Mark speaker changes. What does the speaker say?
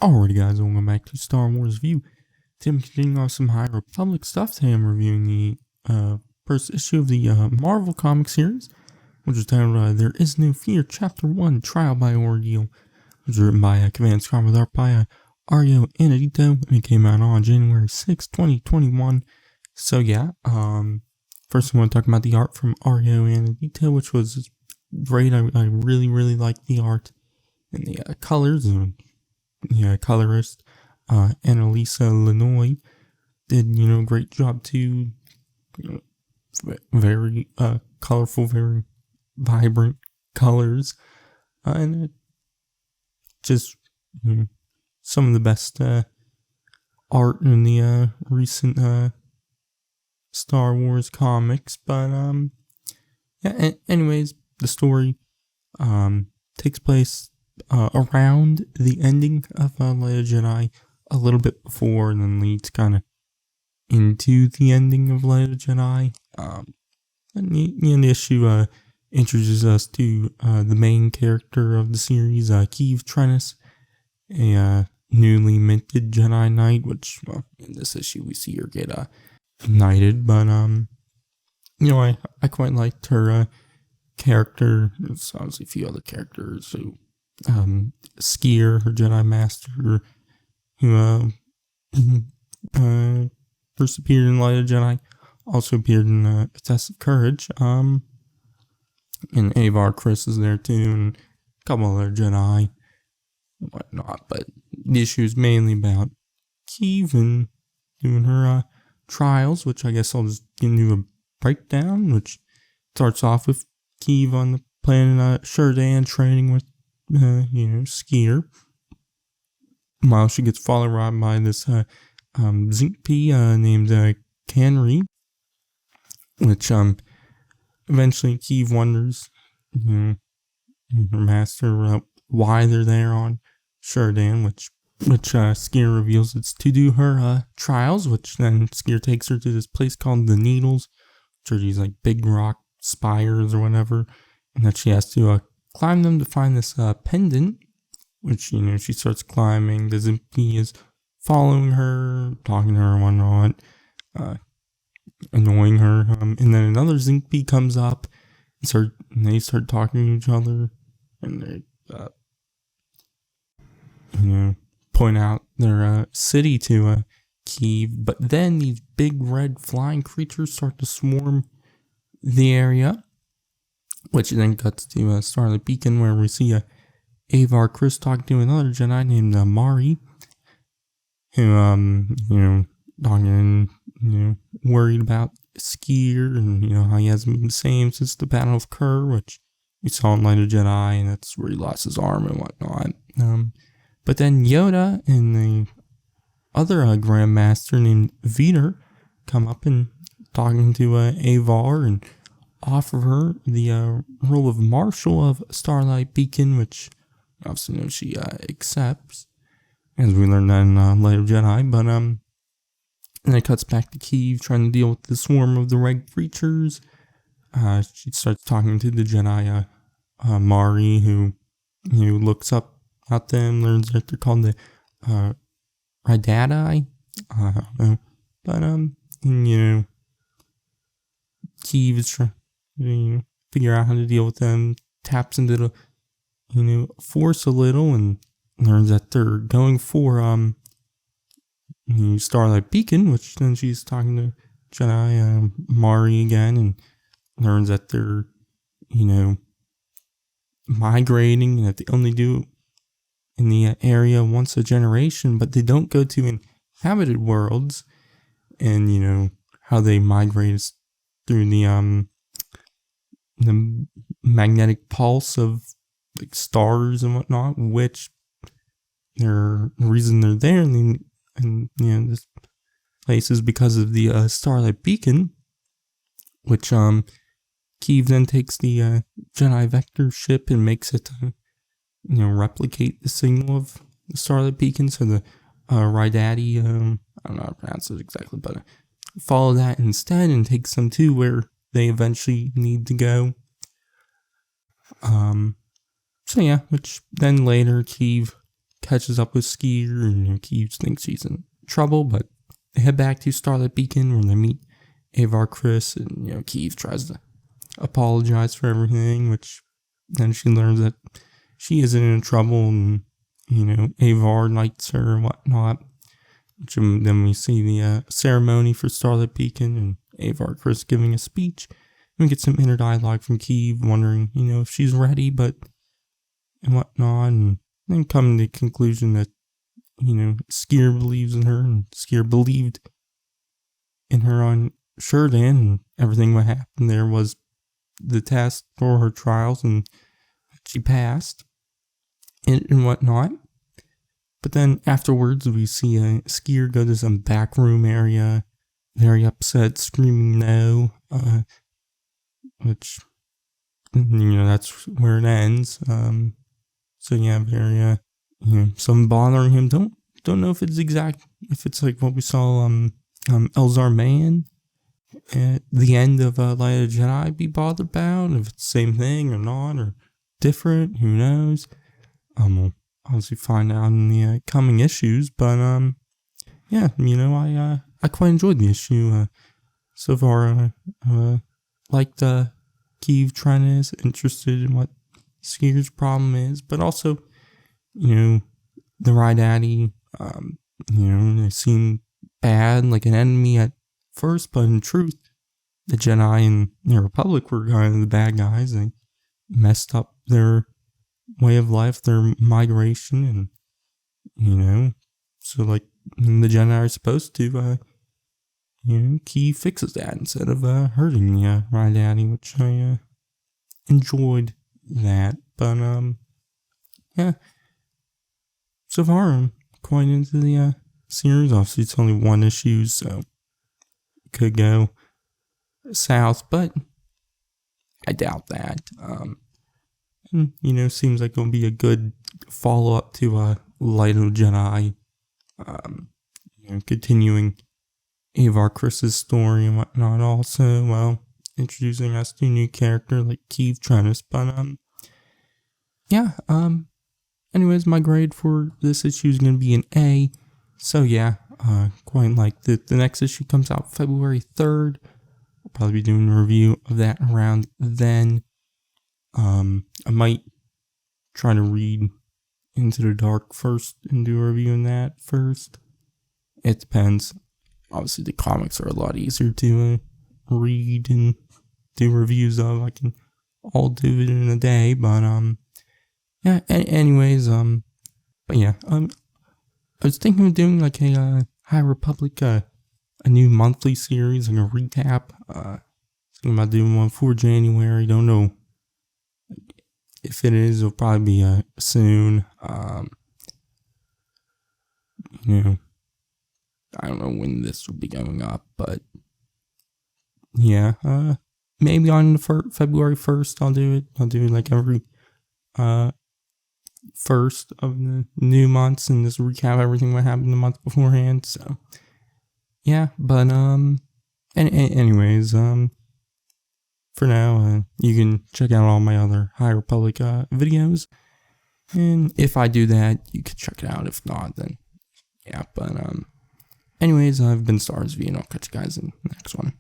Speaker 1: Alrighty guys, welcome back to Star Wars View. Today I'm continuing off some High Republic stuff. Today I'm reviewing the first issue of the Marvel comic series, which is titled There Is No Fear, Chapter 1, Trial by Ordeal, which was written by Cavan with art by Ariel Anadito, and it came out on January 6, 2021. So yeah, first I want to talk about the art from Ariel Anadito, which was great. I really liked the art and the colors, and colorist Annalisa Lenoy did a great job too. Very colorful, very vibrant colors, and just some of the best art in the recent Star Wars comics. But anyways, the story takes place around the ending of Light of Jedi, a little bit before, and then leads kind of into the ending of Light of Jedi. And the issue introduces us to the main character of the series, Keeve Trennis, a newly minted Jedi Knight, which, well, in this issue we see her get knighted, but I quite liked her character. There's obviously a few other characters who Skier, her Jedi Master, who first appeared in Light of Jedi, also appeared in A Test of Courage, and Avar Kriss is there too, and a couple other Jedi and whatnot. But the issue is mainly about Keeve and doing her trials, which I guess I'll just give you a breakdown, which starts off with Keeve on the planet Sherdan training with Skier, while she gets followed around by this Zinkpi named Canry, which eventually Keeve wonders, her master, why they're there on Sherdan, which Skier reveals it's to do her trials, which then Skier takes her to this place called the Needles, which are these like big rock spires or whatever, and that she has to climb them to find this pendant, which, she starts climbing. The Zimpy is following her, talking to her and whatnot, annoying her, and then another Zimpy comes up, and they start talking to each other, and they, point out their city to Keeve, but then these big red flying creatures start to swarm the area, which then cuts to Starlight Beacon, where we see Avar Kriss talking to another Jedi named Mari, who, talking, worried about Skier, and, how he hasn't been the same since the Battle of Kerr, which we saw in Light of Jedi, and that's where he lost his arm and whatnot. But then Yoda and the other Grandmaster named Veeder come up and talking to Avar and offer her the role of Marshal of Starlight Beacon, which obviously she accepts, as we learned that in Light of Jedi. But and it cuts back to Keeve trying to deal with the swarm of the red creatures. She starts talking to the Jedi Mari, who looks up at them, learns that they're called the Ridadai. I don't know, but Keeve is trying to figure out how to deal with them, taps into the Force a little, and learns that they're going for Starlight Beacon, which then she's talking to Jedi Mari again, and learns that they're migrating, and that they only do in the area once a generation, but they don't go to inhabited worlds, and how they migrate is through the magnetic pulse of like stars and whatnot, which the reason they're there, and this place is because of the Starlight Beacon, which Keeve then takes the Jedi Vector ship and makes it replicate the signal of the Starlight Beacon, so the Rydaddy, I don't know how to pronounce it exactly, but follow that instead and takes them to where they eventually need to go. So yeah, which then later Keeve catches up with Skier, and Kiev thinks she's in trouble, but they head back to Starlight Beacon where they meet Avar, Chris, and Kiev tries to apologize for everything, which then she learns that she isn't in trouble, and Avar knights her and whatnot. Which, then we see the ceremony for Starlight Beacon, and Avar, Chris giving a speech. And we get some inner dialogue from Kiev, wondering, if she's ready, and whatnot, and then coming to the conclusion that, Skier believes in her, and Skier believed in her on Sheridan, and everything what happened there was the test for her trials, and she passed, and whatnot. But then afterwards, we see Skier go to some back room area, very upset, screaming no, which, that's where it ends. So yeah, very, some bothering him. Don't know if it's like what we saw, Elzar Mann at the end of Light of the Jedi be bothered about, if it's the same thing or not, or different, who knows. We'll obviously find out in the coming issues, but yeah, I quite enjoyed the issue so far. Liked Kiev trying to interested in what Skier's problem is, but also, the Ride Daddy, they seem bad, like an enemy at first, but in truth, the Jedi and the Republic were kind of the bad guys. They messed up their way of life, their migration, and, so like the Jedi are supposed to, Key fixes that instead of hurting Ride Daddy, which I enjoyed that. But yeah, so far I'm quite into the series. Obviously, it's only one issue, so it could go south, but I doubt that. And, seems like it'll be a good follow up to Light of the Jedi. Continuing Avar Chris's story and whatnot. Also, introducing us to a new character like Kiev Trennis. But yeah. Anyways, my grade for this issue is going to be an A. So yeah, quite like the next issue comes out February 3rd. I'll probably be doing a review of that around then. I might try to read Into the Dark first and do a review on that first. It depends. Obviously, the comics are a lot easier to read and do reviews of. I can all do it in a day, but yeah. Anyways, but yeah, I was thinking of doing like a High Republic, a new monthly series, like a recap. Thinking about doing one for January. Don't know if it is. It'll probably be soon. I don't know when this will be going up, but yeah, maybe on February 1st I'll do it. I'll do it like every first of the new months and just recap everything that happened the month beforehand. So yeah, but anyways, for now, you can check out all my other High Republic videos, and if I do that, you can check it out. If not, then yeah. But anyways, I've been Stars V, and I'll catch you guys in the next one.